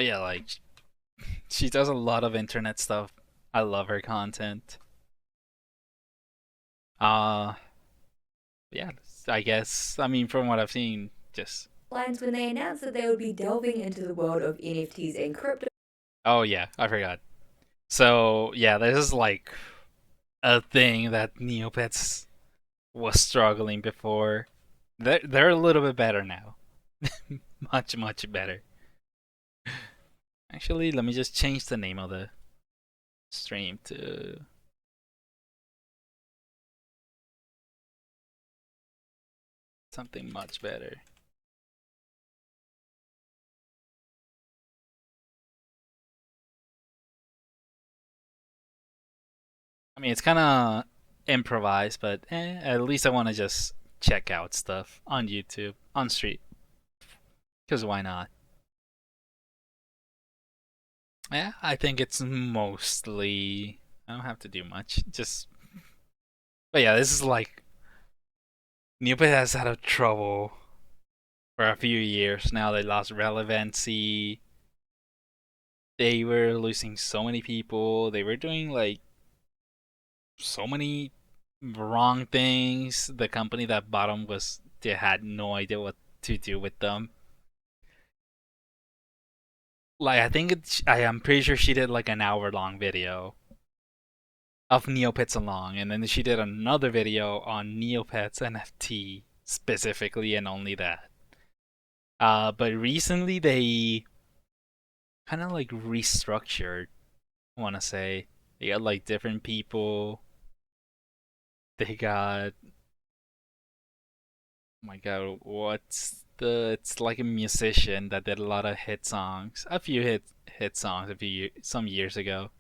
But yeah, like she does a lot of internet stuff. I love her content. Uh yeah, I guess I mean from what I've seen, just Lines when they announced that they would be delving into the world of NFTs and crypto. oh yeah, I forgot. So yeah, this is like a thing that Neopets was struggling before. They're a little bit better now. Much better. Actually, let me just change the name of the stream to something much better. I mean, it's kind of improvised, but at least I want to just check out stuff on YouTube, on street, because why not? Yeah, I think it's mostly. I don't have to do much. Just, but yeah, this is like Neopet has had a trouble for a few years now. They lost relevancy. They were losing so many people. They were doing like so many wrong things. The company that bought them was they had no idea what to do with them. Like I am pretty sure she did like an hour long video of Neopets along, and then she did another video on Neopets NFT specifically, and only that. But recently they kind of like restructured. I want to say they got like different people. They got, oh my god, what's the? It's like a musician that did a lot of hit songs, a few hit songs some years ago.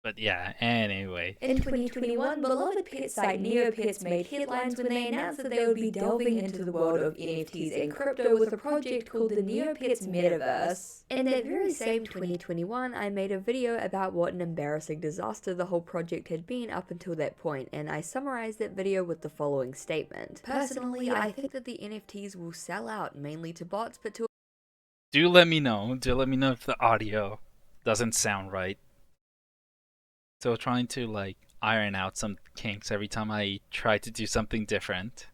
But yeah, anyway. In 2021, beloved pet site Neopets made headlines when they announced that they would be delving into the world of NFTs and crypto with a project called the Neopets Metaverse. In that very same 2021, I made a video about what an embarrassing disaster the whole project had been up until that point, and I summarized that video with the following statement. Personally, I think that the NFTs will sell out mainly to bots, but to Do let me know. Do let me know if the audio doesn't sound right. So trying to like iron out some kinks every time I try to do something different.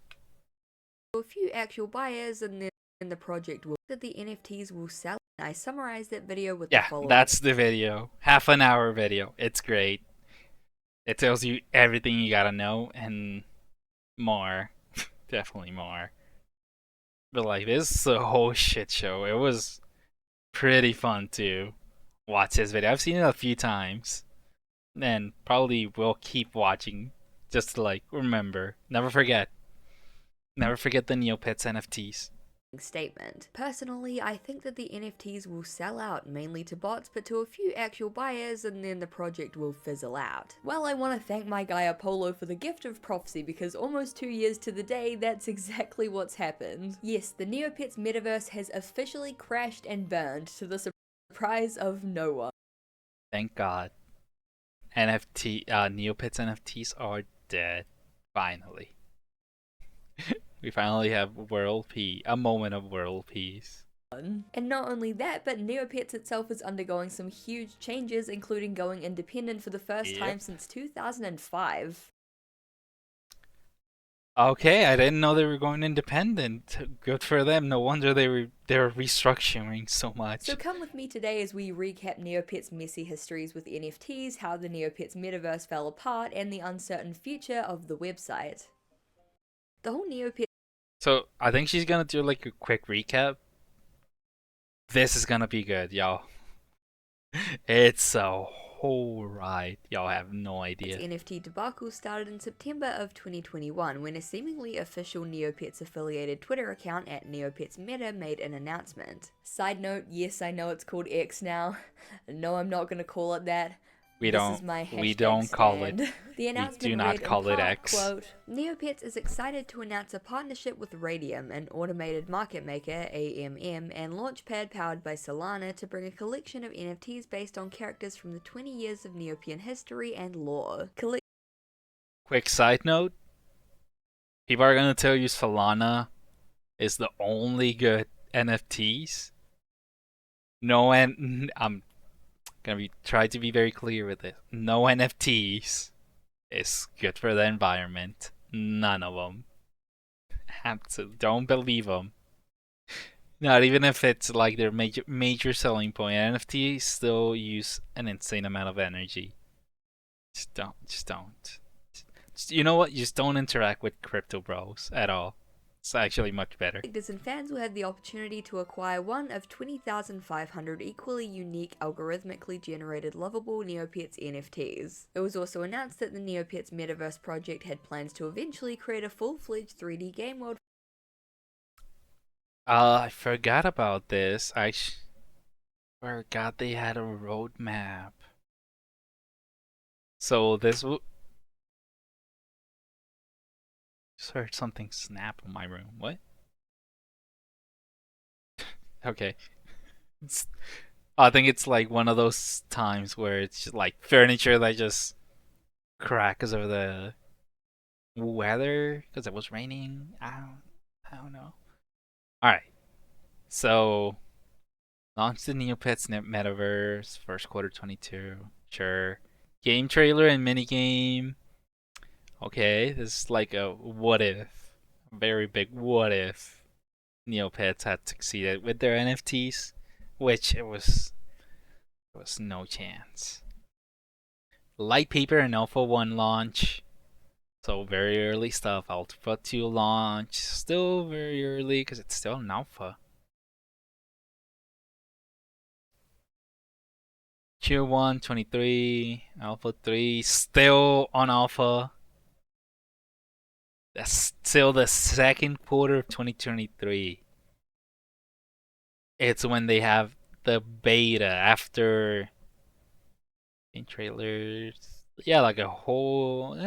a few actual buyers, and then the project will that the NFTs will sell. I summarized that video with the Yeah, following. that's the video. Half an hour video. It's great. It tells you everything you gotta know and more. Definitely more. But like this is a whole shit show. It was pretty fun to watch this video. I've seen it a few times. And probably will keep watching just to like remember. Never forget. Never forget the Neopets NFTs. Statement. Personally, I think that the NFTs will sell out mainly to bots, but to a few actual buyers, and then the project will fizzle out. Well, I want to thank my guy Apollo for the gift of prophecy, because almost 2 years to the day, that's exactly what's happened. Yes, the Neopets metaverse has officially crashed and burned, to the surprise of no one. Thank God. Neopets NFTs are dead. Finally. We finally have world peace. A moment of world peace. And not only that, but Neopets itself is undergoing some huge changes, including going independent for the first Yep. time since 2005. Okay, I didn't know they were going independent. Good for them. No wonder they were restructuring so much. So come with me today as we recap Neopets' messy histories with NFTs, how the Neopets metaverse fell apart, and the uncertain future of the website. The whole Neopets So I think she's gonna do like a quick recap. This is gonna be good, y'all. It's a whole ride. Y'all have no idea. NFT debacle started in September of 2021 when a seemingly official Neopets affiliated Twitter account at Neopets Meta made an announcement. Side note, yes, I know it's called X now. No, I'm not gonna call it that. We This don't is my we hashtag don't call it. stand. The We announcement do not read call in it part, X. quote, Neopets is excited to announce a partnership with Radium, an automated market maker, AMM, and launchpad powered by Solana to bring a collection of NFTs based on characters from the 20 years of Neopian history and lore. Quick side note: people are gonna tell you Solana is the only good NFTs. I'm gonna be try to be very clear with it. No NFTs is good for the environment. None of them. Don't believe them. Not even if it's like their major selling point. NFTs still use an insane amount of energy. Just don't. Just don't. You know what? Just don't interact with crypto bros at all. It's actually much better. Collectors and fans will have the opportunity to acquire one of 20,500 equally unique, algorithmically generated lovable Neopets NFTs. It was also announced that the Neopets Metaverse project had plans to eventually create a full-fledged 3D game world. I forgot about this. Forgot they had a roadmap. So this will. Just heard something snap in my room. What? Okay. I think it's like one of those times where it's just like furniture that just cracks over the weather because it was raining. I don't know. All right. So launch the Neopets Metaverse first quarter 22. Sure. Game trailer and mini game. Okay, this is like a what if, very big what if Neopets had succeeded with their NFTs, which it was no chance. Light Paper and Alpha 1 launch, so very early stuff. Alpha 2 launch, still very early because it's still an alpha. Tier 1, 23, Alpha 3, still on alpha. That's still the second quarter of 2023. It's when they have the beta after in trailers. Yeah, like a whole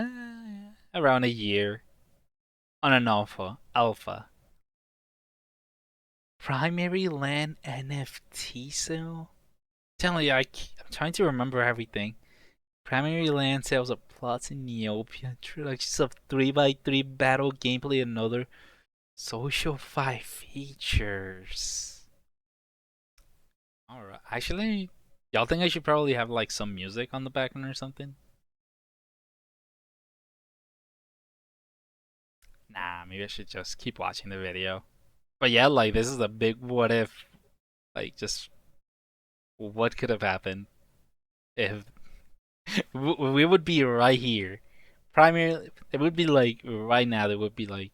around a year on an alpha. Primary land NFT sale. Telling you, I'm trying to remember everything. Primary land sales of plots in Neopia, introductions of 3x3 battle gameplay, and other social 5 features. Alright, actually, y'all think I should probably have like some music on the background or something? Nah, maybe I should just keep watching the video. But yeah, like this is a big what if. Like, just what could have happened if we would be right here. Primarily, it would be like right now. They would be like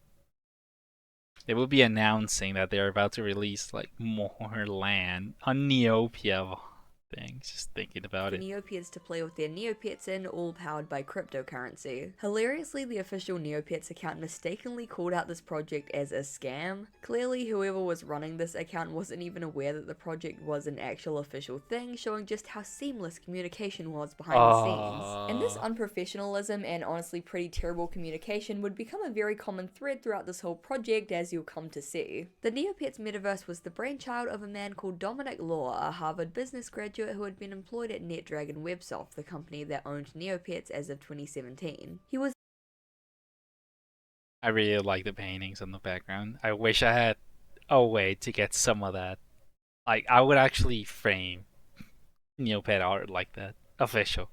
they would be announcing that they're about to release like more land on Neopia things. Just thinking about For it. Neopets to play with their Neopets in, all powered by cryptocurrency. Hilariously, the official Neopets account mistakenly called out this project as a scam. Clearly, whoever was running this account wasn't even aware that the project was an actual official thing, showing just how seamless communication was behind the scenes. And this unprofessionalism and honestly pretty terrible communication would become a very common thread throughout this whole project, as you'll come to see. The Neopets metaverse was the brainchild of a man called Dominic Law, a Harvard business graduate who had been employed at NetDragon Websoft, the company that owned Neopets as of 2017. He was I really like the paintings in the background. I wish I had a way to get some of that. Like I would actually frame Neopet art like that, official.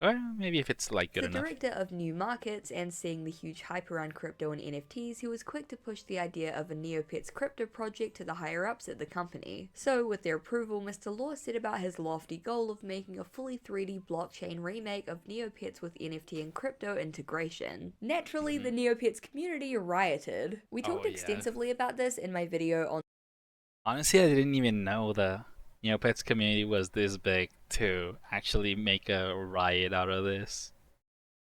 Or maybe if it's like good the enough. director of new markets, and seeing the huge hype around crypto and NFTs, he was quick to push the idea of a Neopets crypto project to the higher ups at the company. So, with their approval, Mr. Law set about his lofty goal of making a fully 3D blockchain remake of Neopets with NFT and crypto integration. Naturally, the Neopets community rioted. We talked extensively about this in my video on. Honestly, I didn't even know the Neopets community was this big to actually make a riot out of this.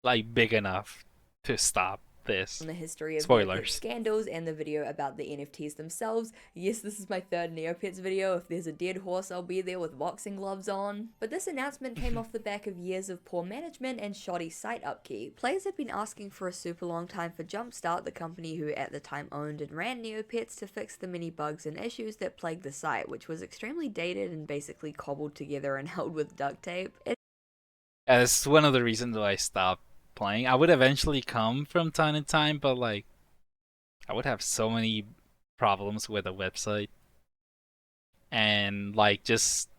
Like, big enough to stop this. The history of Spoilers. Neopets scandals and the video about the NFTs themselves. Yes, this is my third Neopets video. If there's a dead horse, I'll be there with boxing gloves on. But this announcement came off the back of years of poor management and shoddy site upkeep. Players have been asking for a super long time for Jumpstart, the company who at the time owned and ran Neopets, to fix the many bugs and issues that plagued the site, which was extremely dated and basically cobbled together and held with duct tape. It's one of the reasons why I stopped playing. I would eventually come from time to time, but like, I would have so many problems with a website. and like just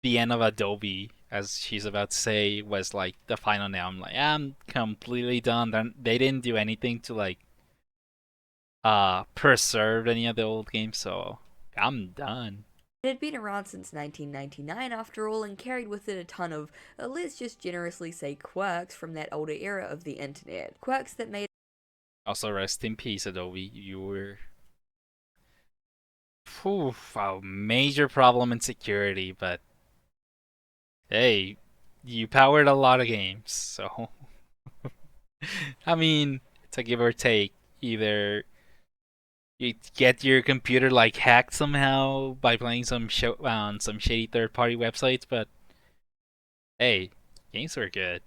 the end of Adobe, as she's about to say, was like the final nail. I'm like, I'm completely done. They didn't do anything to like preserve any of the old games, so I'm done. It had been around since 1999 after all, and carried with it a ton of, let's just generously say, quirks from that older era of the internet. Quirks that made Also, rest in peace, Adobe. You were a major problem in security, but hey, you powered a lot of games, so I mean, it's a give or take. Either you get your computer like hacked somehow by playing on some shady third-party websites, but hey, games were good.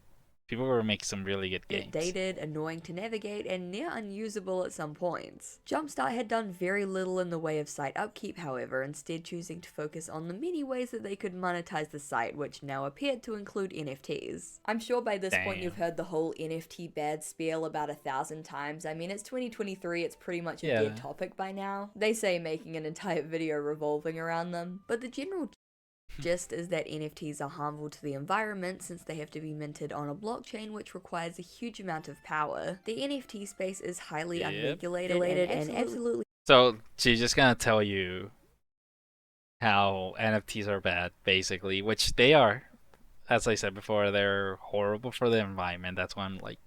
People were making some really good games. dated, annoying to navigate, and near unusable at some points. Jumpstart had done very little in the way of site upkeep, however, instead choosing to focus on the many ways that they could monetize the site, which now appeared to include NFTs. I'm sure by this point you've heard the whole NFT bad spiel about 1,000 times. I mean, it's 2023, it's pretty much a dead topic by now. They say making an entire video revolving around them, but the general gist is that NFTs are harmful to the environment since they have to be minted on a blockchain, which requires a huge amount of power. The NFT space is highly unregulated and absolutely. So she's just gonna tell you how NFTs are bad, basically, which they are. As I said before, they're horrible for the environment. That's why I'm like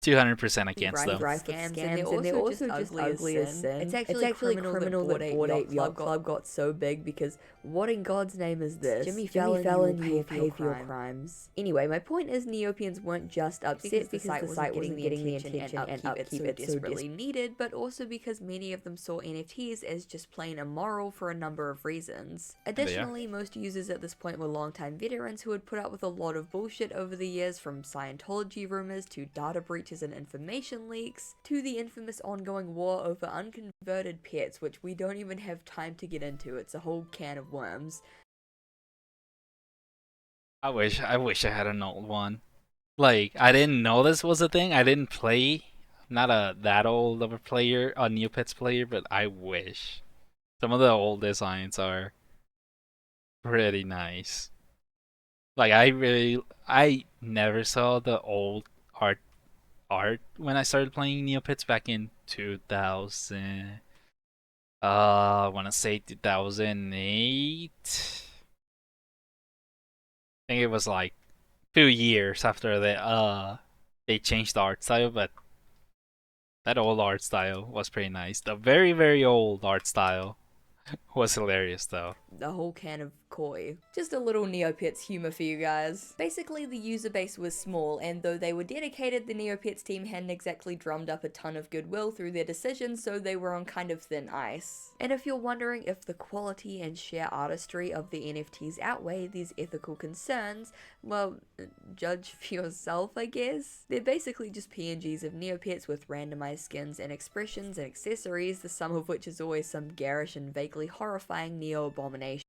200% against them. Scams, and they're also just ugly as sin. It's actually criminal that Bored Ape Yacht Club got so big because what in God's name is this? Jimmy Fallon, you will pay for your crimes. Anyway, my point is Neopians weren't just upset because the site wasn't getting the attention and upkeep it so desperately needed, but also because many of them saw NFTs as just plain immoral for a number of reasons. Additionally, most users at this point were longtime veterans who had put up with a lot of bullshit over the years, from Scientology rumors to data breaches and information leaks, to the infamous ongoing war over unconverted pets, which we don't even have time to get into. It's a whole can of worms. I wish I had an old one. Like, I didn't know this was a thing. I didn't play. I'm not that old of a player, a Neopets player, but I wish. Some of the old designs are pretty nice. Like, I never saw the old art when I started playing Neopets back in 2000. I want to say 2008. I think it was like 2 years after they changed the art style, but that old art style was pretty nice. The very, very old art style was hilarious though. A whole can of koi. Just a little Neopets humor for you guys. Basically, the user base was small, and though they were dedicated, the Neopets team hadn't exactly drummed up a ton of goodwill through their decisions, so they were on kind of thin ice. And if you're wondering if the quality and sheer artistry of the NFTs outweigh these ethical concerns, well, judge for yourself, I guess. They're basically just PNGs of Neopets with randomized skins and expressions and accessories, the sum of which is always some garish and vaguely horrifying neo-abomination.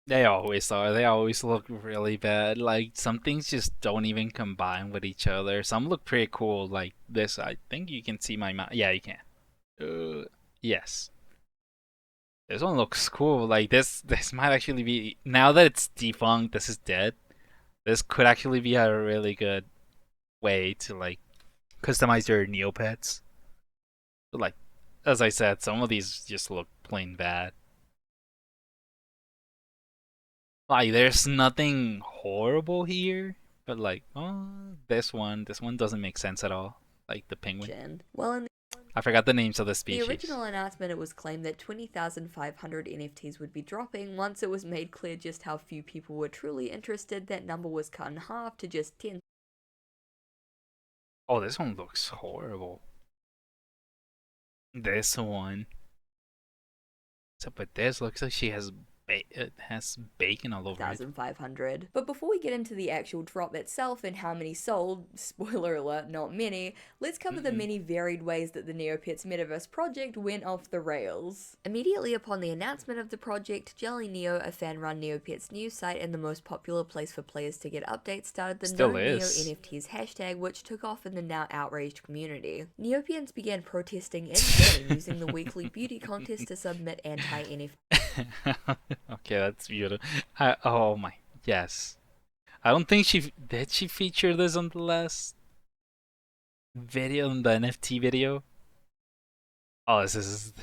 They always are. They always look really bad. Like, some things just don't even combine with each other. Some look pretty cool, like this. I think you can see my mouse. Yeah, you can. Yes. This one looks cool. Like, this might actually be... Now that it's defunct, this is dead. This could actually be a really good way to, like, customize your Neopets. But, like, as I said, some of these just look plain bad. Like, there's nothing horrible here, but like, oh, this one doesn't make sense at all. Like the penguin. Well, I forgot the names of the species. The original announcement, it was claimed that 20,500 NFTs would be dropping. Once it was made clear just how few people were truly interested, that number was cut in half to just 10. Oh, this one looks horrible. This one. So, but this looks like she has it has bacon all over it. 1,500. But before we get into the actual drop itself and how many sold, spoiler alert, not many, let's cover the many varied ways that the Neopets Metaverse project went off the rails. Immediately upon the announcement of the project, Jelly Neo, a fan-run Neopets news site and the most popular place for players to get updates, started the Still No Neo is. NFTs hashtag, which took off in the now outraged community. Neopians began protesting in vain using the weekly beauty contest to submit anti-NFT. Okay, that's beautiful. Oh my, yes. I don't think did she feature this on the last video, on the NFT video. Oh, this is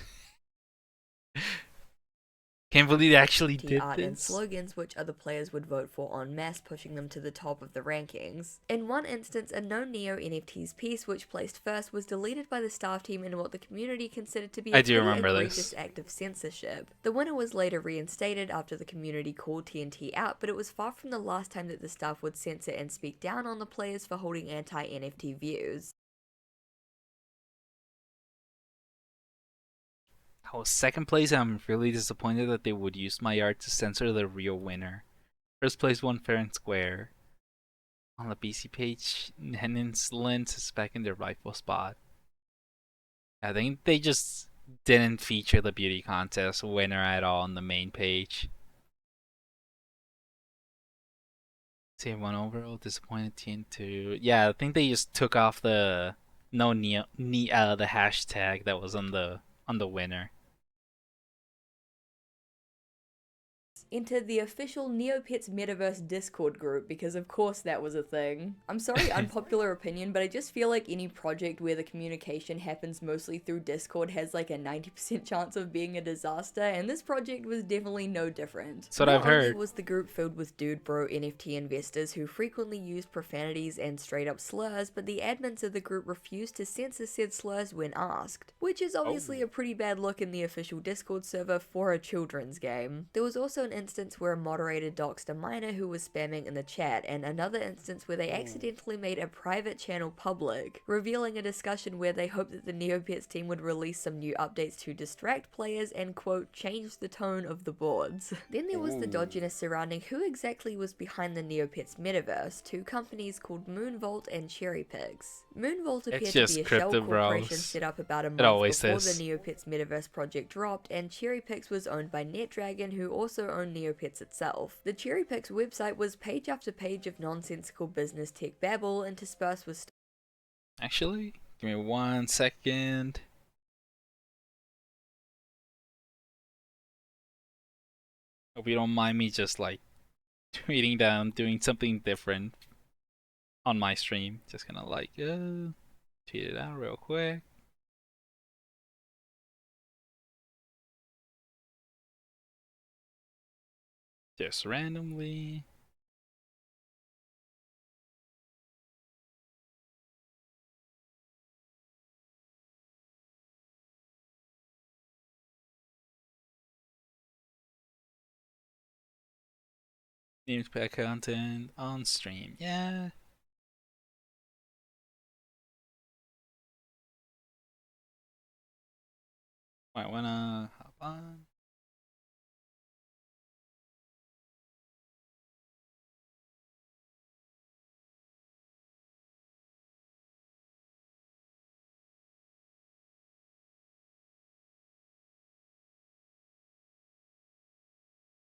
can't believe they actually did art and this. slogans which other players would vote for en masse, pushing them to the top of the rankings. In one instance, a No Neo NFTs piece which placed first was deleted by the staff team in what the community considered to be a I do pretty remember egregious this. act of censorship. The winner was later reinstated after the community called TNT out, but it was far from the last time that the staff would censor and speak down on the players for holding anti-NFT views. I was second place. I'm really disappointed that they would use my art to censor the real winner. First place won fair and square. On the BC page, Hennin's lens is back in their rightful spot. I think they just didn't feature the beauty contest winner at all on the main page. Team 1 overall, disappointed team 2. Yeah, I think they just took off the the hashtag that was on the winner. Enter the official Neopets Metaverse Discord group, because of course that was a thing. I'm sorry, unpopular opinion, but I just feel like any project where the communication happens mostly through Discord has like a 90% chance of being a disaster, and this project was definitely no different. That's what I've heard. Not only was the group filled with dude bro NFT investors who frequently used profanities and straight up slurs, but the admins of the group refused to censor said slurs when asked, which is obviously a pretty bad look in the official Discord server for a children's game. There was also an instance where a moderator doxed a minor who was spamming in the chat, and another instance where they accidentally made a private channel public, revealing a discussion where they hoped that the Neopets team would release some new updates to distract players and quote, change the tone of the boards. Then there was the dodginess surrounding who exactly was behind the Neopets metaverse, two companies called Moonvault and Cherrypix. Moonvault appeared to be a shell corporation set up about a month before the Neopets metaverse project dropped, and Cherrypix was owned by NetDragon, who also owned Neopets itself. The Cherrypix website was page after page of nonsensical business tech babble interspersed with Actually, give me 1 second. Hope you don't mind me just like tweeting down, doing something different on my stream. Just gonna like tweet it out real quick. Just randomly. Newspaper content on stream. Yeah. Might wanna hop on.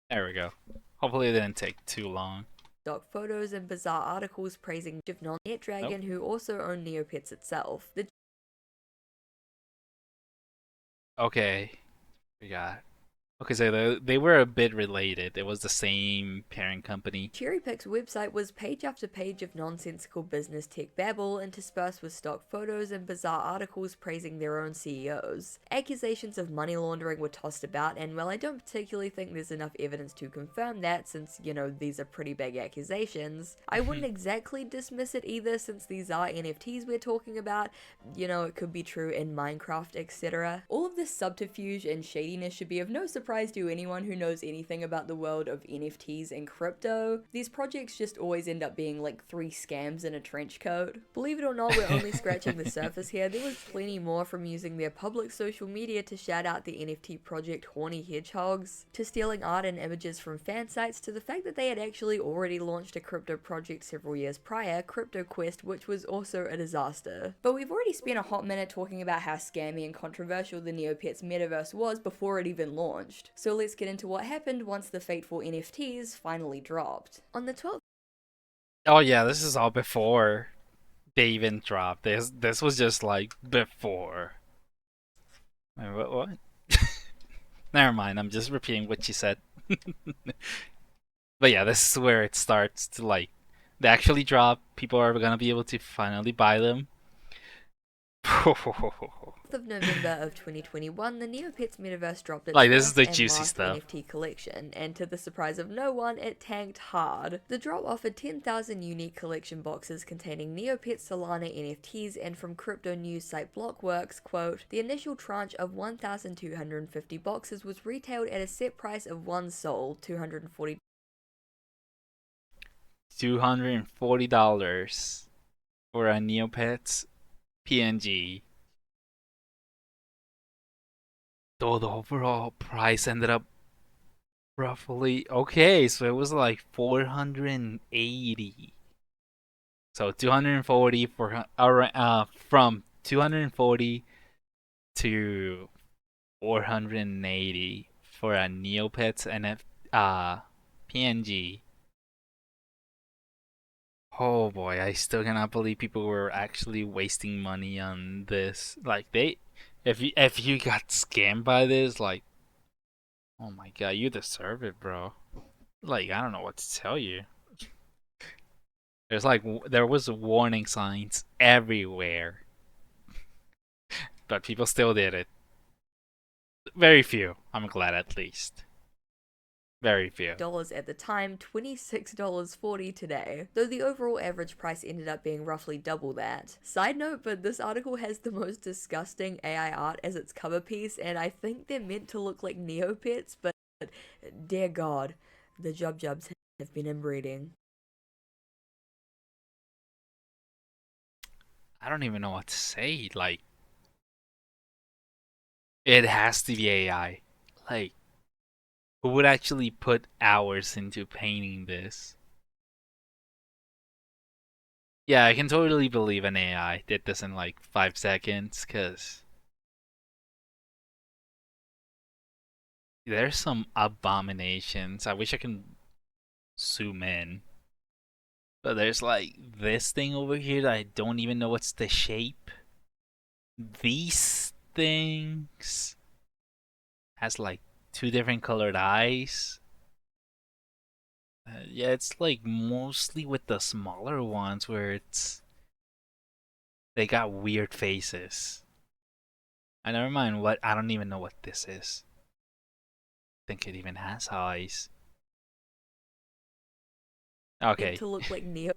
There we go. Hopefully it didn't take too long. stock photos and bizarre articles praising NetDragon, who also owned Neopets itself. Okay, we got. Okay, so they were a bit related. It was the same parent company. Cherrypix's website was page after page of nonsensical business tech babble interspersed with stock photos and bizarre articles praising their own CEOs. Accusations of money laundering were tossed about, and while I don't particularly think there's enough evidence to confirm that, since, you know, these are pretty big accusations, I wouldn't exactly dismiss it either, since these are NFTs we're talking about. You know, it could be true in Minecraft, etc. All of this subterfuge and shadiness should be of no surprise surprise to anyone who knows anything about the world of NFTs and crypto, these projects just always end up being like 3 scams in a trench coat. Believe it or not, we're only scratching the surface here. There was plenty more, from using their public social media to shout out the NFT project Horny Hedgehogs, to stealing art and images from fan sites, to the fact that they had actually already launched a crypto project several years prior, CryptoQuest, which was also a disaster. But we've already spent a hot minute talking about how scammy and controversial the Neopets metaverse was before it even launched. So let's get into what happened once the fateful NFTs finally dropped. On the 12th Oh yeah, this is all before they even dropped. This was just like before. Wait, what? Never mind. I'm just repeating what you said. But yeah, this is where it starts to like they actually drop. People are gonna be able to finally buy them. of November of 2021, the Neopets metaverse dropped its Like, this is first the and juicy last stuff. NFT collection, and to the surprise of no one, it tanked hard. The drop offered 10,000 unique collection boxes containing Neopets Solana NFTs, and from crypto news site Blockworks, quote, the initial tranche of 1,250 boxes was retailed at a set price of 1 SOL, $240. $240 for a Neopets PNG. Though the overall price ended up roughly okay, so it was like 480. So 240 for from 240 to 480 for a Neopets PNG. Oh boy, I still cannot believe people were actually wasting money on this. Like if you got scammed by this, like, oh my god, you deserve it, bro. Like, I don't know what to tell you. There was warning signs everywhere, but people still did it. Very few. I'm glad, at least. Very few. Dollars at the time, $26.40 today, though the overall average price ended up being roughly double that. Side note, but this article has the most disgusting AI art as its cover piece, and I think they're meant to look like Neopets, but dear god, the Jubjubs have been inbreeding. I don't even know what to say. Like, it has to be AI. Like, who would actually put hours into painting this? Yeah, I can totally believe an AI did this in like 5 seconds, cause there's some abominations. I wish I can zoom in. But there's like this thing over here that I don't even know what's the shape. These things has like 2 different colored eyes. Yeah, it's like mostly with the smaller ones where they got weird faces. I never mind what I don't even know what this is. I think it even has eyes. Okay. To look like Neo.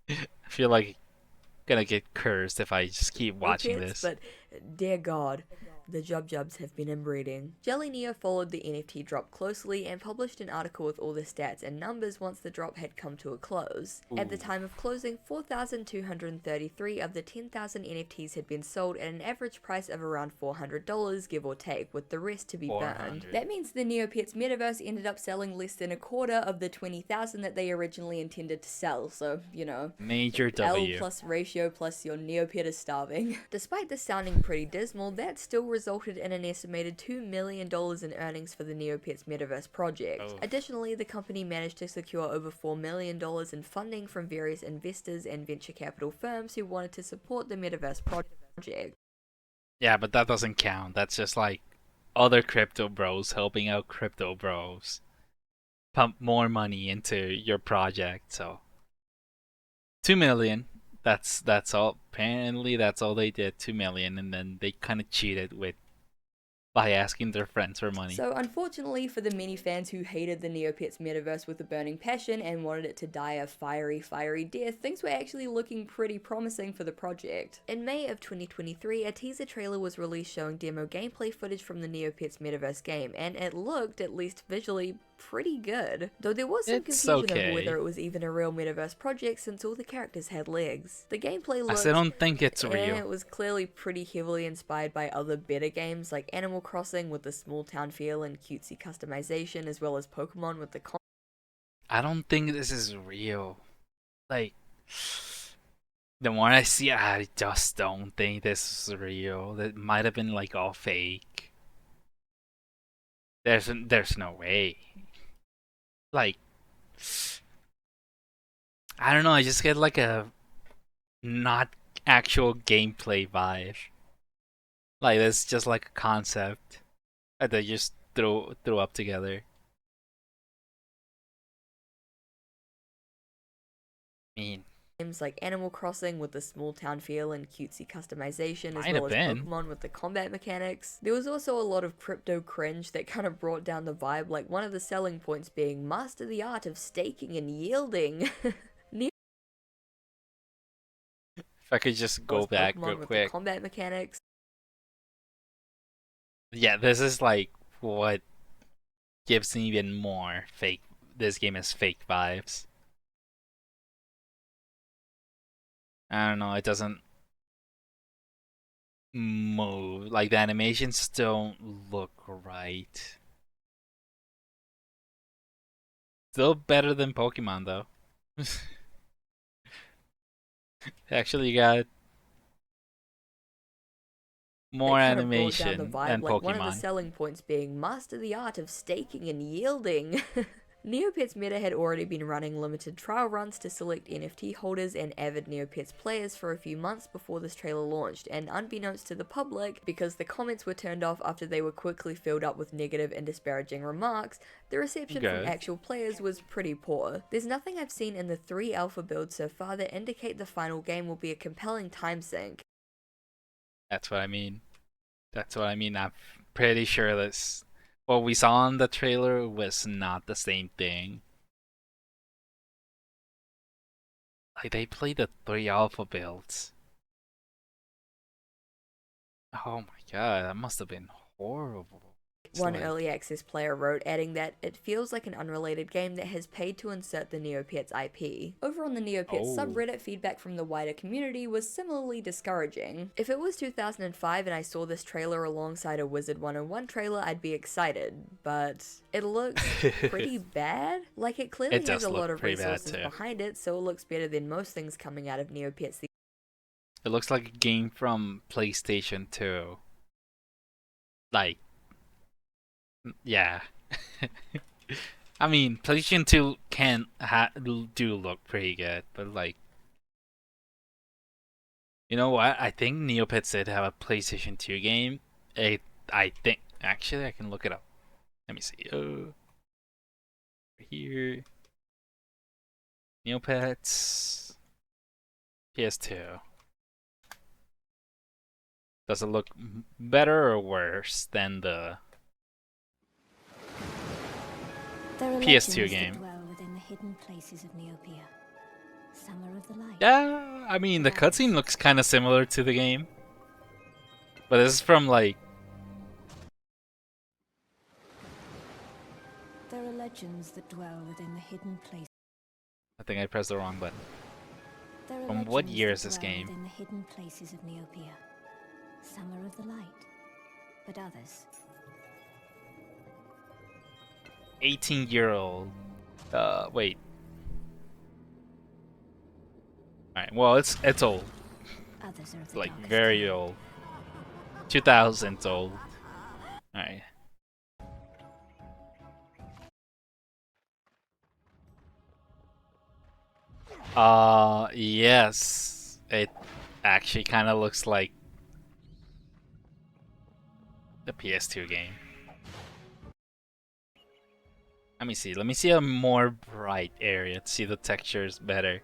I feel like I'm gonna get cursed if I just keep watching this. But dear god, the Jubjubs have been inbreeding. Jelly Neo followed the NFT drop closely and published an article with all the stats and numbers once the drop had come to a close. Ooh. At the time of closing, 4,233 of the 10,000 NFTs had been sold at an average price of around $400, give or take, with the rest to be burned. That means the Neopets metaverse ended up selling less than a quarter of the 20,000 that they originally intended to sell, so, you know. Major W. L plus ratio plus your Neopet is starving. Despite this sounding pretty dismal, that still resulted in an estimated $2 million in earnings for the Neopets metaverse project. Oh. Additionally, the company managed to secure over $4 million in funding from various investors and venture capital firms who wanted to support the metaverse project. Yeah, but that doesn't count. That's just like other crypto bros helping out crypto bros pump more money into your project. So 2 million. That's all. Apparently, that's all they did. 2 million, and then they kind of cheated with by asking their friends for money. So, unfortunately for the many fans who hated the Neopets metaverse with a burning passion and wanted it to die a fiery death, things were actually looking pretty promising for the project. In May of 2023, a teaser trailer was released showing demo gameplay footage from the Neopets metaverse game, and it looked, at least visually, pretty good. Though there was some It's confusion over whether okay. it was even a real metaverse project since all the characters had legs. The gameplay I still looked don't think it's real. it was clearly pretty heavily inspired by other better games like Animal Crossing with the small town feel and cutesy customization, as well as Pokemon with the I don't think this is real. Like, the more I see, I just don't think this is real. That might have been like all fake. There's no way. Like, I don't know. I just get like a not actual gameplay vibe. Like it's just like a concept that they just threw up together. I mean, games like Animal Crossing with the small town feel and cutesy customization, as might well have as been. Pokemon with the combat mechanics. There was also a lot of crypto cringe that kind of brought down the vibe, like one of the selling points being master the art of staking and yielding. If I could just Was go back real Pokemon with the quick. combat mechanics. Yeah, this is like what gives me even more fake. This game is fake vibes. I don't know. It doesn't move. Like the animations don't look right. Still better than Pokemon though. Actually got That more kind of brought down the animation vibe, than like one of the Pokemon. selling points being master the art of staking and yielding. Neopets Meta had already been running limited trial runs to select NFT holders and avid Neopets players for a few months before this trailer launched, and unbeknownst to the public, because the comments were turned off after they were quickly filled up with negative and disparaging remarks, the reception from Good. actual players was pretty poor. There's nothing I've seen in the 3 alpha builds so far that indicate the final game will be a compelling time sink. That's what I mean. That's what I mean. I'm pretty sure this. What we saw in the trailer was not the same thing. Like they played the 3 alpha builds. Oh my god, that must have been horrible. It's One like, early access player wrote, adding that it feels like an unrelated game that has paid to insert the Neopets IP. Over on the Neopets oh, subreddit, feedback from the wider community was similarly discouraging. If it was 2005 and I saw this trailer alongside a Wizard 101 trailer, I'd be excited, but it looks pretty bad. Like, it clearly it has does a lot look of pretty bad resources too. behind it, so it looks better than most things coming out of Neopets. It looks like a game from PlayStation 2. Like, yeah. I mean, PlayStation 2 do look pretty good, but like, you know what? I think Neopets did have a PlayStation 2 game. I think actually I can look it up. Let me see. Here, Neopets PS2. Does it look better or worse than the There are PS2 legends that game? dwell within the hidden places of Neopia. Some are of the light. Yeah, I mean the but others- cutscene looks kind of similar to the game, but this is from like There are legends that dwell within the hidden places. I think I pressed the wrong button. There are From what legends year that is this dwell game? within the hidden places of Neopia. Some are of the light, but others. 18-year-old. Wait. All right. Well, it's old, Others are of the like darkest very kind. old. 2000s old. All right. Yes. It actually kind of looks like the PS2 game. Let me see. Let me see a more bright area to see the textures better.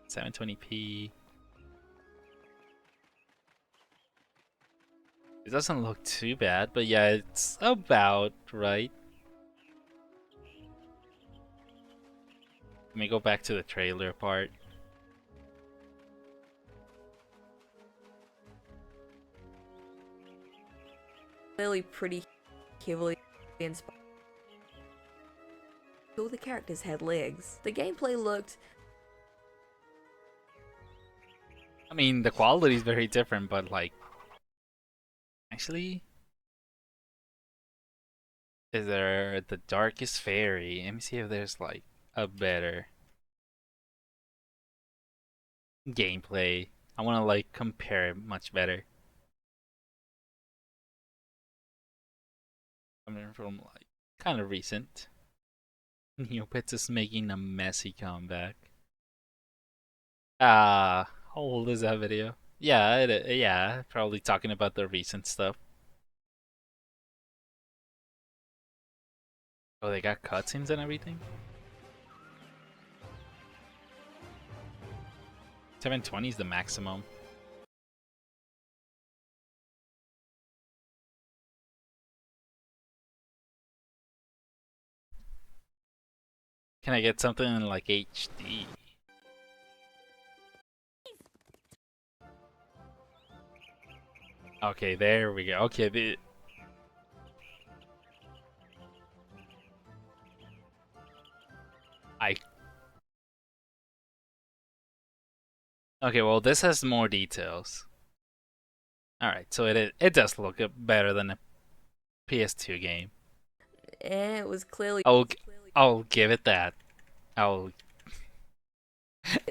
720p. It doesn't look too bad, but yeah, it's about right. Let me go back to the trailer part. Clearly pretty heavily inspired. All the characters had legs. The gameplay looked... I mean, the quality is very different, but like... Actually... Is there the Darkest Fairy? Let me see if there's like a better gameplay. I want to like compare it much better. Coming from like kind of recent. Neopets is making a messy comeback. How old is that video? Yeah, yeah, probably talking about the recent stuff. Oh, they got cutscenes and everything? 720 is the maximum. Can I get something in like HD? Okay, there we go. Okay, Okay, well this has more details. All right, so it does look better than a PS2 game. it was clearly... I'll give it that. I'll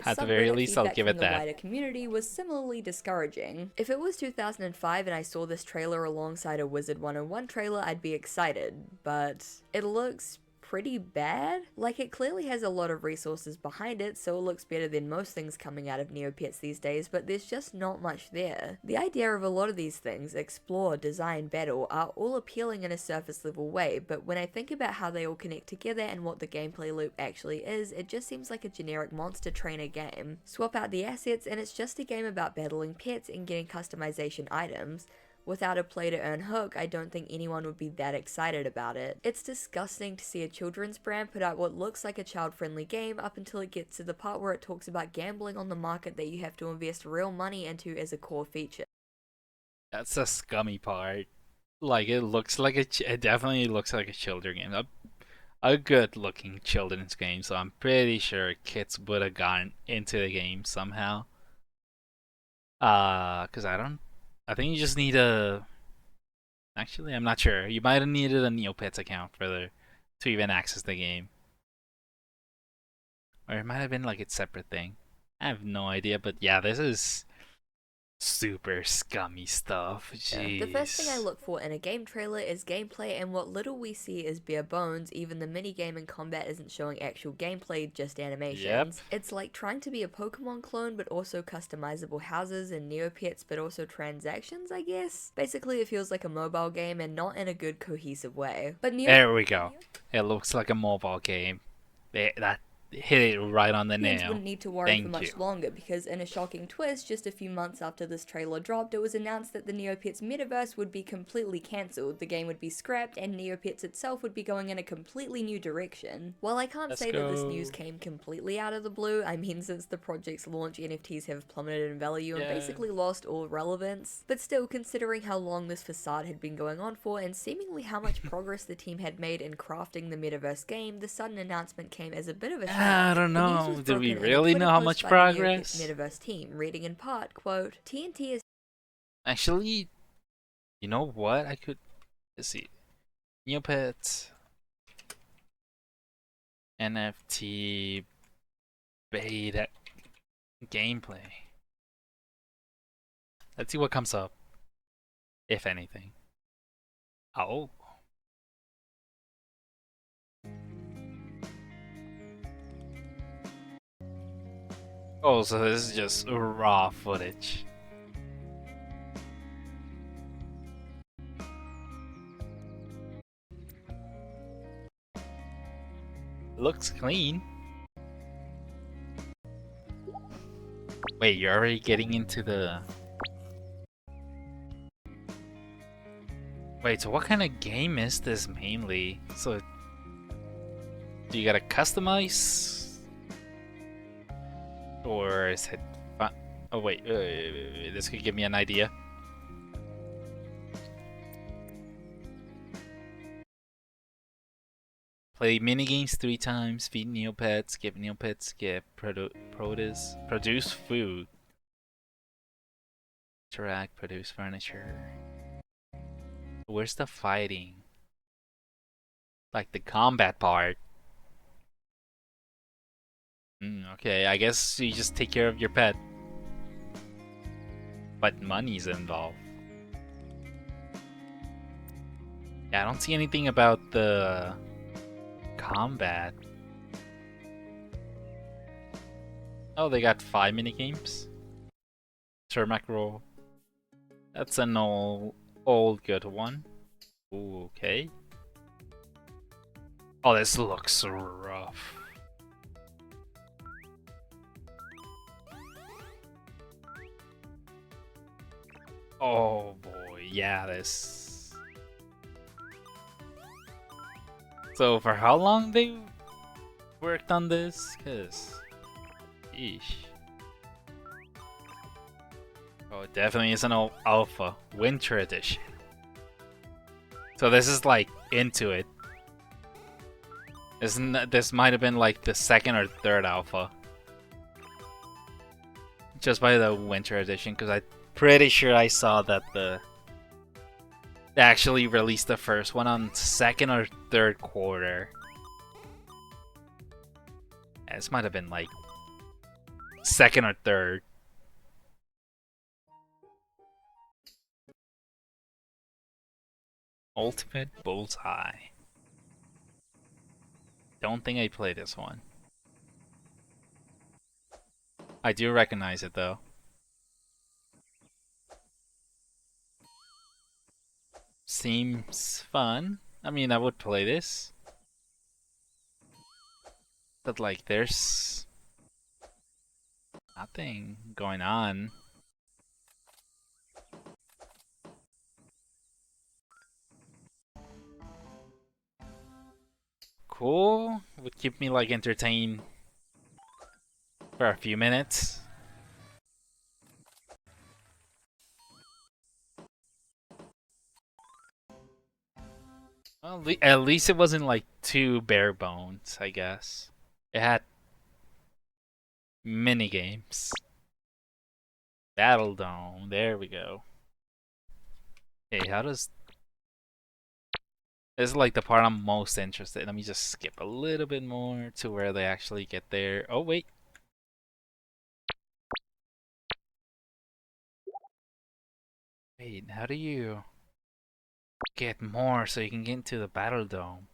at the very least I'll give it the that. wider community was similarly discouraging. If it was 2005 and I saw this trailer alongside a Wizard 101 trailer, I'd be excited, but it looks pretty bad. Like, it clearly has a lot of resources behind it, so it looks better than most things coming out of Neopets these days, but there's just not much there. The idea of a lot of these things, explore, design, battle, are all appealing in a surface level way, but when I think about how they all connect together and what the gameplay loop actually is, it just seems like a generic monster trainer game. Swap out the assets and it's just a game about battling pets and getting customization items. Without a play-to-earn hook, I don't think anyone would be that excited about it. It's disgusting to see a children's brand put out what looks like a child-friendly game up until it gets to the part where it talks about gambling on the market that you have to invest real money into as a core feature. That's the scummy part. Like it looks like it definitely looks like a children's game. A good-looking children's game, so I'm pretty sure kids would have gotten into the game somehow. Cause I think you just need a. Actually, I'm not sure. You might have needed a Neopets account to even access the game, or it might have been like its separate thing. I have no idea, but yeah, this is super scummy stuff. Jeez. The first thing I look for in a game trailer is gameplay, and what little we see is bare bones. Even the minigame and combat isn't showing actual gameplay, just animations. Yep. It's like trying to be a Pokemon clone, but also customizable houses and Neopets, but also transactions, I guess? Basically, it feels like a mobile game and not in a good, cohesive way. But there we go. It looks like a mobile game. That hit it right on the nail. Wouldn't need to worry for much longer, because in a shocking twist, just a few months after this trailer dropped, it was announced that the Neopets metaverse would be completely cancelled, the game would be scrapped, and Neopets itself would be going in a completely new direction. While I can't say that this news came completely out of the blue, I mean, since the project's launch, NFTs have plummeted in value and basically lost all relevance, but still, considering how long this facade had been going on for, and seemingly how much progress the team had made in crafting the metaverse game, the sudden announcement came as a bit of a I don't know. Do we really know how much progress? Metaverse team, reading in part, quote, TNT is... Actually, you know what? Let's see. Neopets NFT beta gameplay. Let's see what comes up, if anything. Oh. Oh, so this is just raw footage. Looks clean. Wait, you're already getting into the... Wait, so what kind of game is this mainly? So, do you gotta customize? Or is it fun? Oh, wait, this could give me an idea. Play minigames 3 times, feed Neopets, get Neopets, get produce food. Interact, produce furniture. Where's the fighting? Like the combat part. Okay, I guess you just take care of your pet. But money's involved. Yeah, I don't see anything about the combat. Oh, they got 5 minigames. Turmac roll. That's an old good one. Ooh, okay. Oh, this looks rough. Oh boy, yeah, this. So for how long they worked on this? Cause, yeesh. Oh, it definitely is an alpha winter edition. So this is like into it. This might have been like the second or third alpha. Just by the winter edition, because I'm pretty sure I saw that they actually released the first one on second or third quarter. Yeah, this might have been like second or third. Ultimate Bullseye. Don't think I played this one. I do recognize it though. Seems fun. I mean, I would play this. But like, there's nothing going on. Cool. Would keep me like entertained for a few minutes. Well, at least it wasn't like too bare bones, I guess. It had mini games. Battle Dome. There we go. Hey, how does... This is like the part I'm most interested in. Let me just skip a little bit more to where they actually get there. Oh, wait. Wait, how do you get more so you can get into the Battle Dome?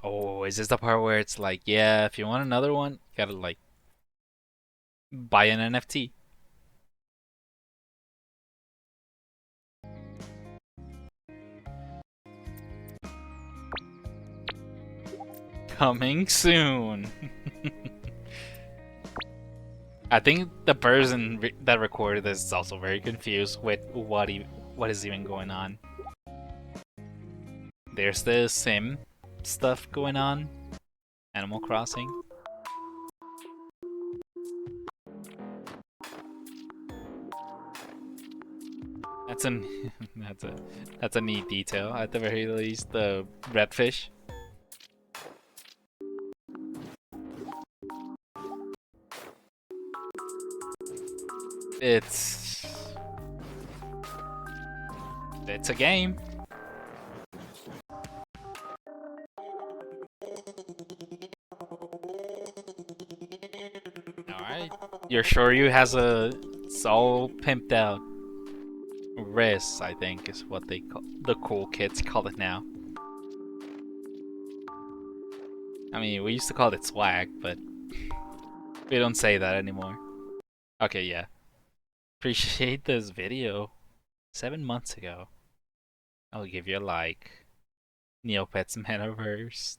Oh, is this the part where it's like, yeah, if you want another one, you gotta like buy an NFT. Coming soon. I think the person that recorded this is also very confused with what is even going on. There's the sim stuff going on. Animal Crossing. That's an that's a neat detail. At the very least, the redfish. It's a game. Alright. You're sure you has a... It's all pimped out. Riz, I think, is what they call... The cool kids call it now. I mean, we used to call it swag, but... We don't say that anymore. Okay, yeah. Appreciate this video. 7 months ago. I'll give you a like. Neopets Metaverse.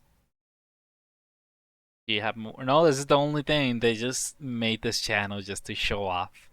Do you have more? No, this is the only thing. They just made this channel just to show off.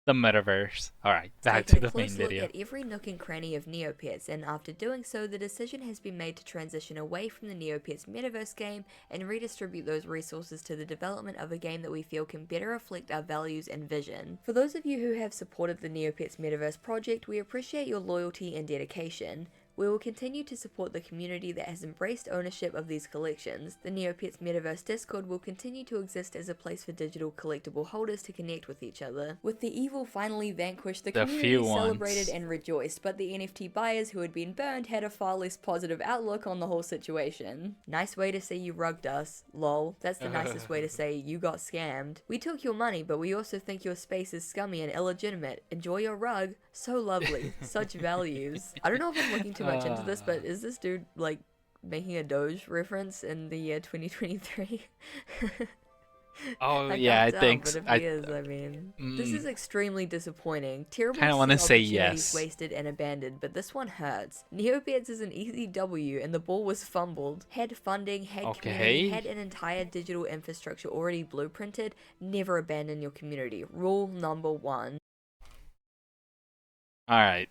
The metaverse. Alright, back to Taking a the main close look video. at every nook and cranny of Neopets, and after doing so, the decision has been made to transition away from the Neopets metaverse game and redistribute those resources to the development of a game that we feel can better reflect our values and vision. For those of you who have supported the Neopets metaverse project, we appreciate your loyalty and dedication. We will continue to support the community that has embraced ownership of these collections. The Neopets Metaverse Discord will continue to exist as a place for digital collectible holders to connect with each other. With the evil finally vanquished, the community celebrated and rejoiced, but the NFT buyers who had been burned had a far less positive outlook on the whole situation. Nice way to say you rugged us. Lol. That's the nicest way to say you got scammed. We took your money, but we also think your space is scummy and illegitimate. Enjoy your rug. So lovely. Such values. I don't know if I'm looking too much into this, but is this dude like making a Doge reference in the year 2023? Oh I yeah, I can't tell, think but so. if he is, I mean, this is extremely disappointing. Terrible Kinda to wanna see say opportunities yes. wasted and abandoned, but this one hurts. Neopets is an easy W, and the ball was fumbled. Had funding, had community, had an entire digital infrastructure already blueprinted. Never abandon your community. Rule number 1. Alright.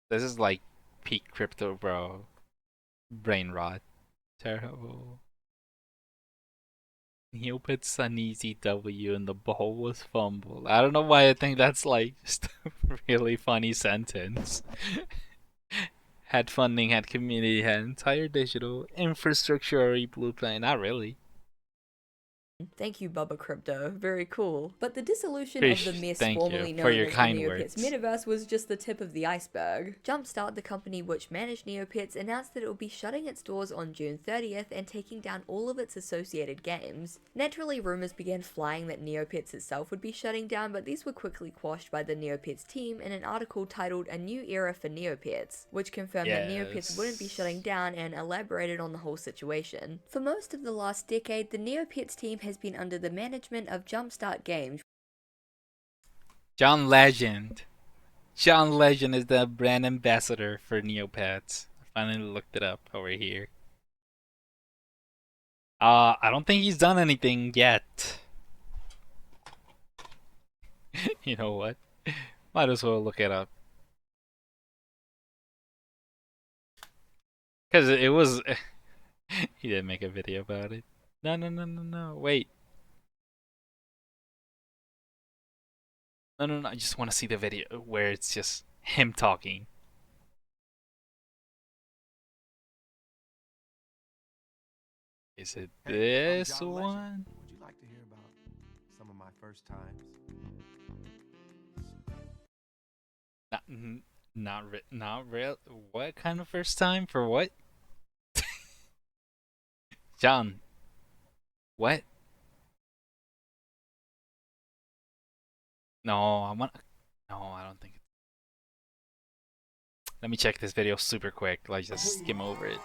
This is like peak crypto, bro. Brain rot. Terrible. Neopets an easy W and the ball was fumbled. I don't know why I think that's like just a really funny sentence. Had funding, had community, had entire digital infrastructure blueprint. Not really. Thank you, Bubba Crypto. Very cool. But the dissolution of the mess Thank formerly you for known your as the kind Neopets words. metaverse was just the tip of the iceberg. Jumpstart, the company which managed Neopets, announced that it would be shutting its doors on June 30th and taking down all of its associated games. Naturally, rumors began flying that Neopets itself would be shutting down, but these were quickly quashed by the Neopets team in an article titled A New Era for Neopets, which confirmed that Neopets wouldn't be shutting down and elaborated on the whole situation. For most of the last decade, the Neopets team has been under the management of Jumpstart Games. John Legend. John Legend is the brand ambassador for Neopets. I finally looked it up over here. I don't think he's done anything yet. You know what? Might as well look it up. Because it was... he didn't make a video about it. No. Wait. No. I just want to see the video where it's just him talking. Is it this one? Would you like to hear about some of my first times? Not real. What kind of first time for what? John. What? No, I want. No, I don't think. Let me check this video super quick. Like just skim over it.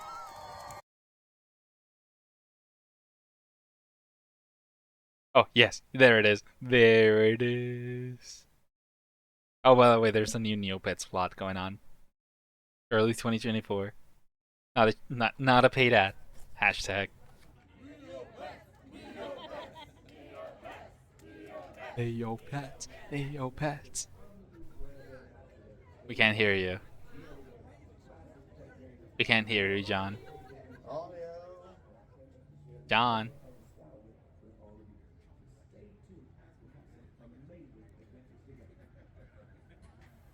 Oh yes, there it is. There it is. Oh, by the way, there's a new Neopets plot going on. Early 2024. Not a paid ad. Hashtag. Hey yo pets. Hey yo pets. We can't hear you. We can't hear you, John. John.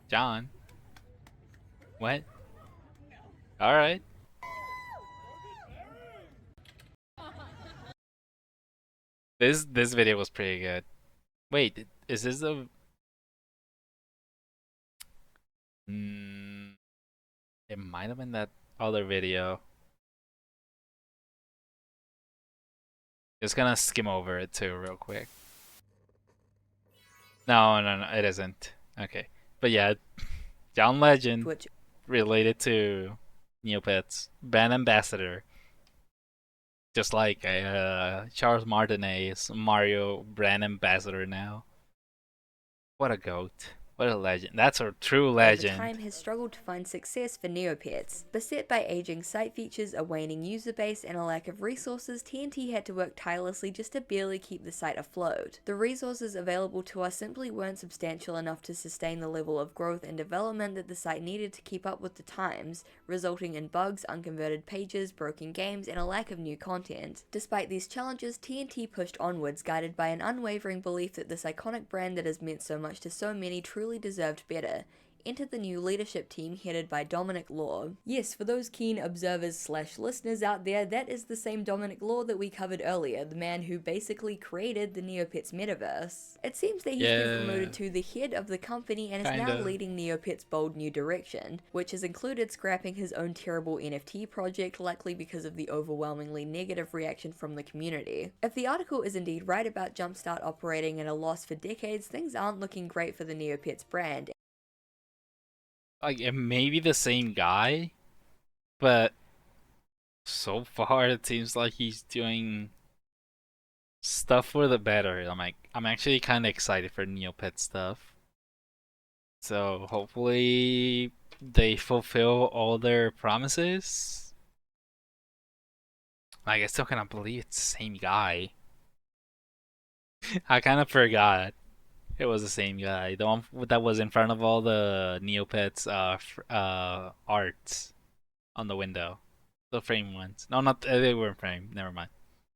John. What? Alright. This video was pretty good. Wait, is this a... it might have been that other video. Just gonna skim over it too real quick. No, it isn't. Okay. But yeah, John Legend related to Neopets, brand ambassador. Just like Charles Martinet is Mario brand ambassador now. What a goat. What a legend. That's a true over legend. time has struggled to find success for Neopets. Beset by aging site features, a waning user base, and a lack of resources, TNT had to work tirelessly just to barely keep the site afloat. The resources available to us simply weren't substantial enough to sustain the level of growth and development that the site needed to keep up with the times, resulting in bugs, unconverted pages, broken games, and a lack of new content. Despite these challenges, TNT pushed onwards, guided by an unwavering belief that this iconic brand that has meant so much to so many truly deserved better. Enter the new leadership team headed by Dominic Law. Yes, for those keen observers/listeners out there, that is the same Dominic Law that we covered earlier, the man who basically created the Neopets metaverse. It seems that he's been promoted to the head of the company and is now leading Neopets' bold new direction, which has included scrapping his own terrible NFT project, likely because of the overwhelmingly negative reaction from the community. If the article is indeed right about Jumpstart operating at a loss for decades, things aren't looking great for the Neopets brand. Like, it may be the same guy, but so far it seems like he's doing stuff for the better. I'm actually kind of excited for Neopet stuff. So hopefully they fulfill all their promises. Like, I still cannot believe it's the same guy. I kind of forgot it was the same guy. The one that was in front of all the Neopets arts on the window. The frame ones. No, not they weren't framed. Never mind.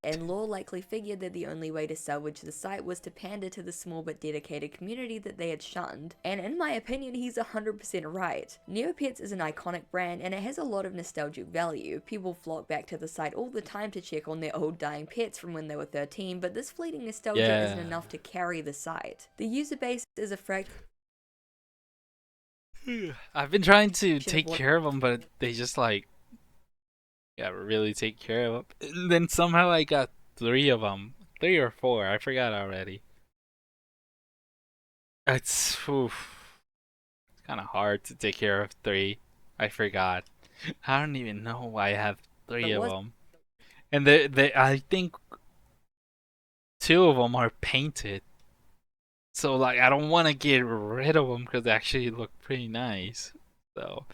And Law likely figured that the only way to salvage the site was to pander to the small but dedicated community that they had shunned. And in my opinion, he's 100% right. Neopets is an iconic brand and it has a lot of nostalgic value. People flock back to the site all the time to check on their old dying pets from when they were 13, but this fleeting nostalgia isn't enough to carry the site. The user base is a fraction. I've been trying to take care of them, but they just really take care of them. And then somehow I got 3 of them. 3 or 4, I forgot already. It's kind of hard to take care of 3. I forgot. I don't even know why I have 3 of them. And I think 2 of them are painted. So like I don't want to get rid of them because they actually look pretty nice. So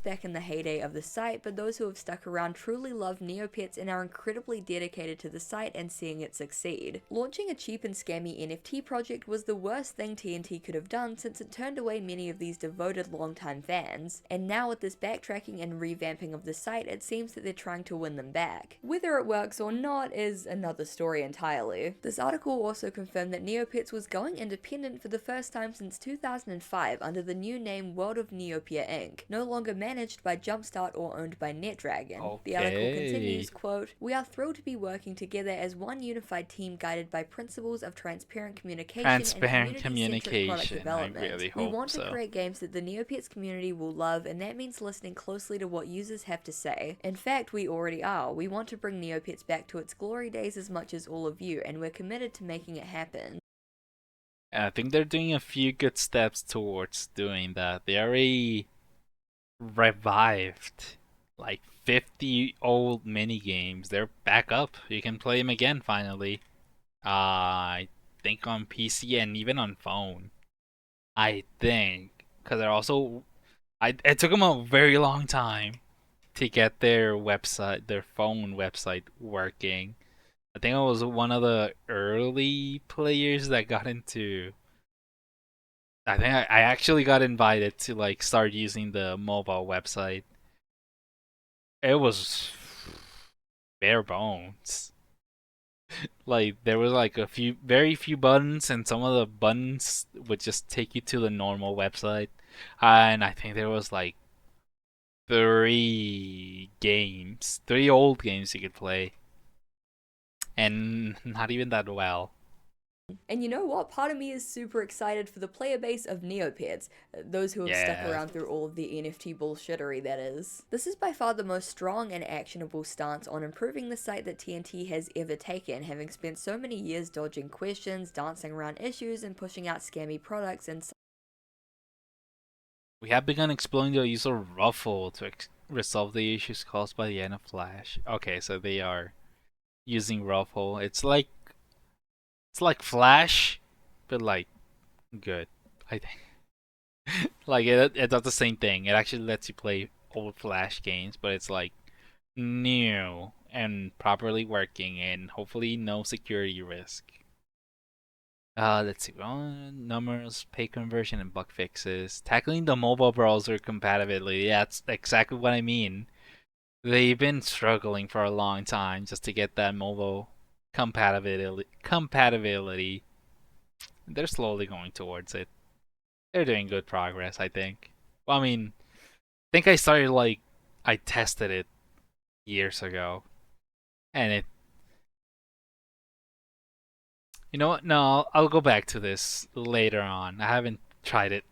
back in the heyday of the site, but those who have stuck around truly love Neopets and are incredibly dedicated to the site and seeing it succeed. Launching a cheap and scammy NFT project was the worst thing TNT could have done since it turned away many of these devoted longtime fans, and now with this backtracking and revamping of the site, it seems that they're trying to win them back. Whether it works or not is another story entirely. This article also confirmed that Neopets was going independent for the first time since 2005 under the new name World of Neopia Inc., no longer managed by Jumpstart or owned by NetDragon. Okay. The article continues, quote, "We are thrilled to be working together as one unified team guided by principles of transparent communication and community-centric product development. We want to create games that the Neopets community will love, and that means listening closely to what users have to say. In fact, we already are. We want to bring Neopets back to its glory days as much as all of you, and we're committed to making it happen." And I think they're doing a few good steps towards doing that. They already revived like 50 old mini games. They're back up. You can play them again finally. I think on PC and even on phone. I think because they're also. It took them a very long time to get their website, their phone website working. I think I was one of the early players that got into. I think I actually got invited to like start using the mobile website. It was bare bones. Like there was like very few buttons, and some of the buttons would just take you to the normal website. And I think there was like 3 old games you could play, and not even that well. And you know what? Part of me is super excited for the player base of Neopets, those who have stuck around through all of the NFT bullshittery, that is. This is by far the most strong and actionable stance on improving the site that TNT has ever taken, having spent so many years dodging questions, dancing around issues, and pushing out scammy products and We have begun exploring the use of Ruffle to resolve the issues caused by the end of Flash. Okay, so they are using Ruffle. It's like Flash, but like good. I think like it does the same thing. It actually lets you play old Flash games, but it's like new and properly working, and hopefully no security risk. Let's see. Numbers, pay conversion, and bug fixes. Tackling the mobile browser compatibility. Yeah, that's exactly what I mean. They've been struggling for a long time just to get that mobile compatibility. They're slowly going towards it. They're doing good progress, I think. Well, I mean, I think I started like I tested it years ago, and it. You know what? No, I'll go back to this later on. I haven't tried it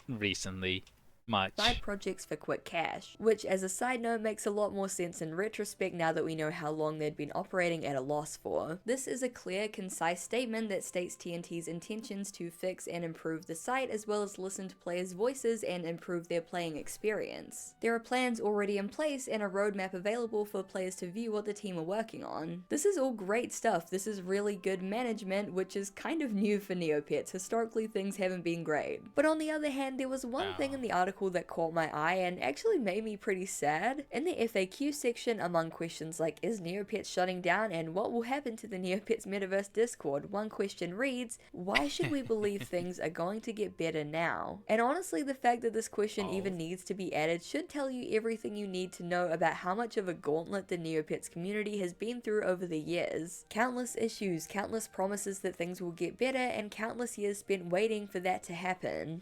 recently Side much. projects for quick cash, which as a side note makes a lot more sense in retrospect now that we know how long they'd been operating at a loss for. This is a clear, concise statement that states TNT's intentions to fix and improve the site as well as listen to players' voices and improve their playing experience. There are plans already in place and a roadmap available for players to view what the team are working on. This is all great stuff, this is really good management, which is kind of new for Neopets. Historically things haven't been great. But on the other hand, there was one thing in the article that caught my eye and actually made me pretty sad. In the FAQ section, among questions like is Neopets shutting down and what will happen to the Neopets Metaverse Discord, one question reads, why should we believe things are going to get better now? And honestly, the fact that this question even needs to be added should tell you everything you need to know about how much of a gauntlet the Neopets community has been through over the years. Countless issues, countless promises that things will get better, and countless years spent waiting for that to happen.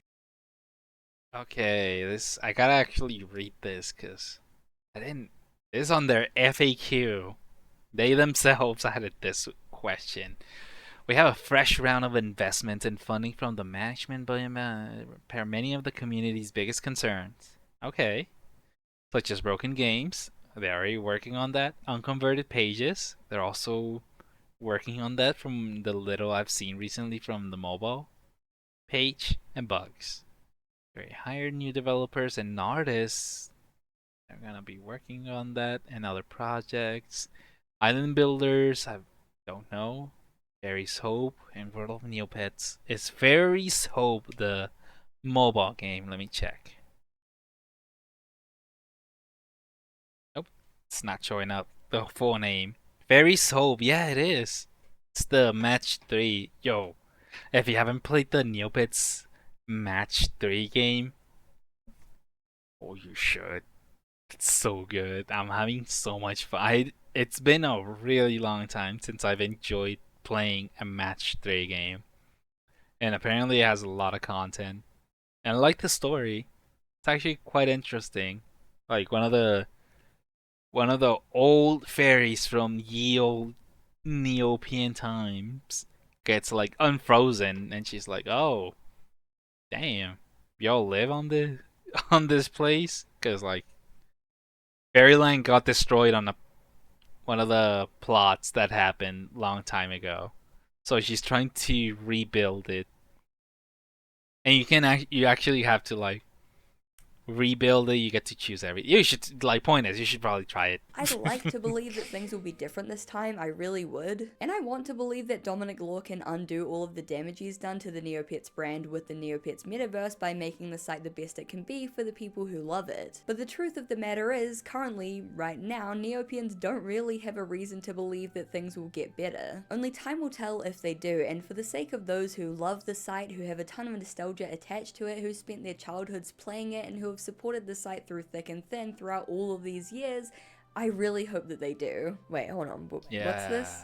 Okay, this I gotta actually read this because I didn't. This is on their FAQ. They themselves added this question. We have a fresh round of investment and funding from the management by repair many of the community's biggest concerns. Okay, such as broken games. They're already working on that. Unconverted pages. They're also working on that from the little I've seen recently from the mobile page and bugs. They hired new developers and artists. They're gonna be working on that and other projects. Island Builders, I don't know. Fairy's Hope and World of Neopets. Is Fairy's Hope the mobile game? Let me check. Nope, it's not showing up. The full name. Fairy's Hope, yeah, it is. It's the match 3. Yo, if you haven't played the Neopets match 3 game, oh, you should. It's so good. I'm having so much fun. It's been a really long time since I've enjoyed playing a match 3 game. And apparently it has a lot of content. And I like the story. It's actually quite interesting. Like one of the old fairies from ye old Neopian times gets like unfrozen and she's like, "Oh, damn. Y'all live on this on this place?" Cuz like Fairyland got destroyed on one of the plots that happened long time ago. So she's trying to rebuild it, and you actually have to like rebuild it. You get to choose every. You should like point is you should probably try it. I'd like to believe that things will be different this time, I really would. And I want to believe that Dominic Law can undo all of the damage he's done to the Neopets brand with the Neopets metaverse by making the site the best it can be for the people who love it. But the truth of the matter is, currently, right now, Neopians don't really have a reason to believe that things will get better. Only time will tell if they do, and for the sake of those who love the site, who have a ton of nostalgia attached to it, who spent their childhoods playing it, and who have supported the site through thick and thin throughout all of these years, I really hope that they do. Wait, hold on. What's this?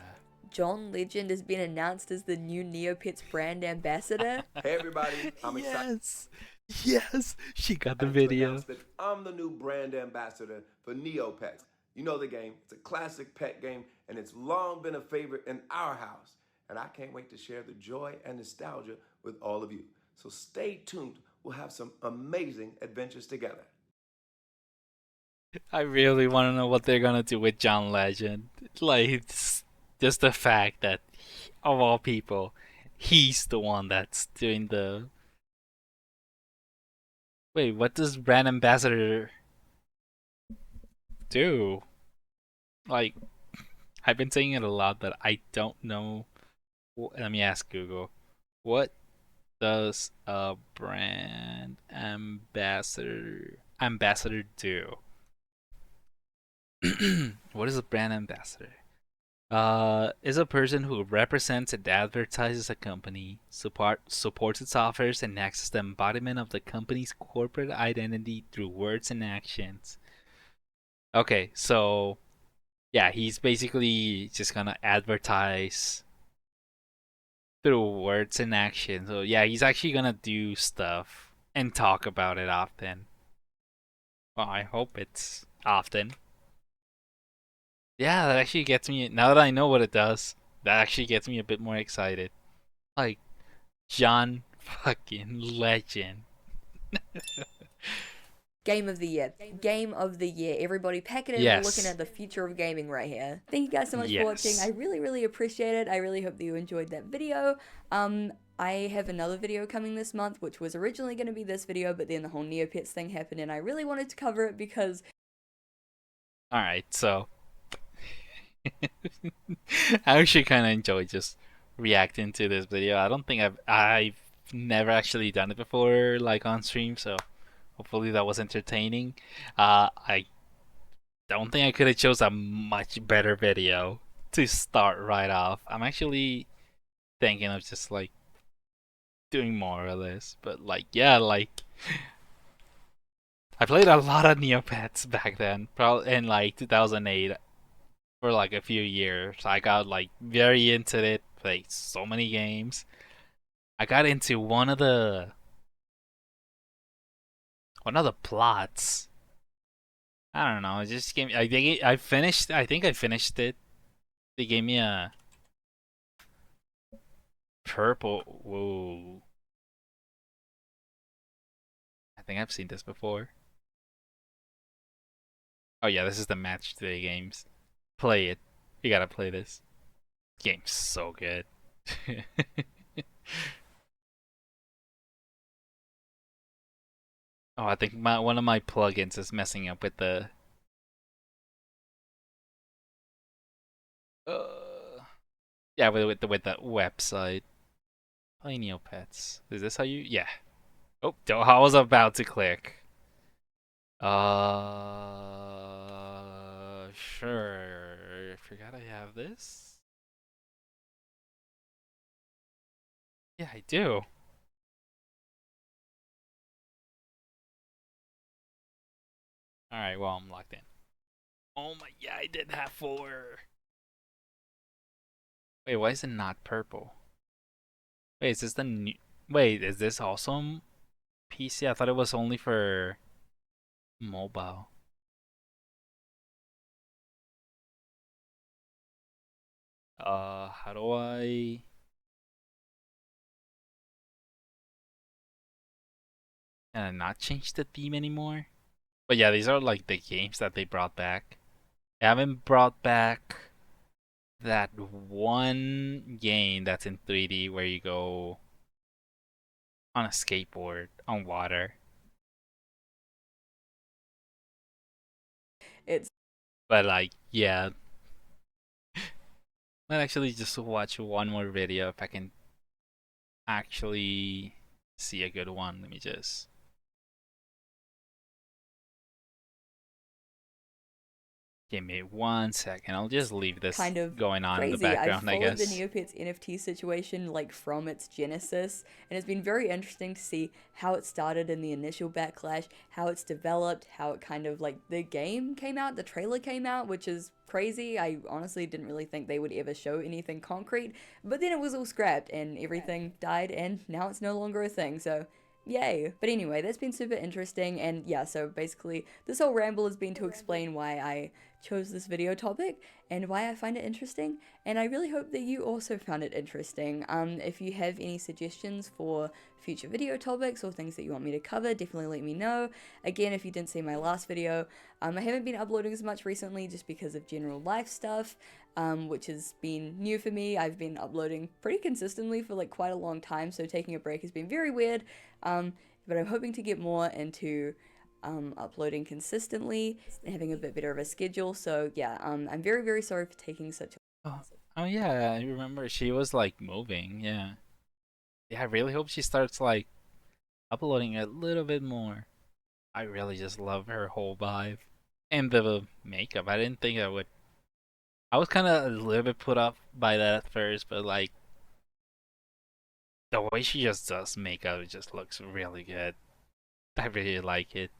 John Legend has been announced as the new Neopets brand ambassador. Hey everybody, I'm excited. Yes, she got the To video. announce that I'm the new brand ambassador for Neopets. You know the game. It's a classic pet game, and it's long been a favorite in our house. And I can't wait to share the joy and nostalgia with all of you. So stay tuned. We'll have some amazing adventures together. I really want to know what they're gonna do with John Legend. Like, it's just the fact that, of all people, he's the one that's doing the. Wait, what does brand ambassador do? Like, I've been saying it a lot, but I don't know. Let me ask Google. What does a brand ambassador do? What is a brand ambassador? Is a person who represents and advertises a company, supports its offers, and acts as the embodiment of the company's corporate identity through words and actions. Okay, so yeah, he's basically just gonna advertise through words and actions. So yeah, he's actually gonna do stuff and talk about it often. Well, I hope it's often. Yeah, that actually gets me. Now that I know what it does, that actually gets me a bit more excited. Like John fucking Legend. Game of the year. Game of the year. Everybody pack it in. We're looking Yes. at the future of gaming right here. Thank you guys so much for watching. I Yes. really, really appreciate it. I really hope that you enjoyed that video. I have another video coming this month, which was originally going to be this video, but then the whole Neopets thing happened, and I really wanted to cover it because Alright, so I actually kinda enjoy just reacting to this video. I don't think I've never actually done it before, like on stream, so hopefully that was entertaining. I don't think I could have chose a much better video to start right off. I'm actually thinking of just like doing more of this, but like yeah, like I played a lot of Neopets back then, probably in like 2008 for like a few years. I got like very into it, played so many games. I got into one of the plots. I don't know. It just gave me. I finished. I think I finished it. They gave me a purple. Whoa. I think I've seen this before. Oh yeah, this is the match 3 games. Play it. You gotta play this. Game's so good. Oh, I think one of my plugins is messing up with the. Yeah, with the website. Play Neopets. Is this how you? Yeah. Oh, I was about to click. Sure. I forgot I have this. Yeah, I do. All right. Well, I'm locked in. Oh my. Yeah, I did have 4. Wait, why is it not purple? Wait, is this the new? Wait, is this also PC? I thought it was only for mobile. How do I? Can I not change the theme anymore? But yeah, these are like the games that they brought back. They haven't brought back that one game that's in 3D where you go on a skateboard on water. it's But like, yeah, might actually just watch one more video if I can actually see a good one. Let me just. Give me 1 second. I'll just leave this kind of going on in the crazy. I've background, I followed the guess. Neopets NFT situation like from its genesis, and it's been very interesting to see how it started in the initial backlash, how it's developed, how it kind of like the game came out, the trailer came out, which is crazy. I honestly didn't really think they would ever show anything concrete, but then it was all scrapped and everything died, and now it's no longer a thing. So yay. But anyway, that's been super interesting, and yeah, so basically this whole ramble has been to explain why I chose this video topic and why I find it interesting, and I really hope that you also found it interesting. If you have any suggestions for future video topics or things that you want me to cover, definitely let me know. Again, if you didn't see my last video, I haven't been uploading as much recently just because of general life stuff, which has been new for me. I've been uploading pretty consistently for like quite a long time, so taking a break has been very weird, but I'm hoping to get more into uploading consistently and having a bit better of a schedule. So yeah, I'm very, very sorry for taking such Oh, oh yeah, I remember she was like moving. Yeah. Yeah, I really hope she starts like uploading a little bit more. I really just love her whole vibe and the makeup. I didn't think I would. I was kind of a little bit put off by that at first, but like the way she just does makeup, it just looks really good. I really like it.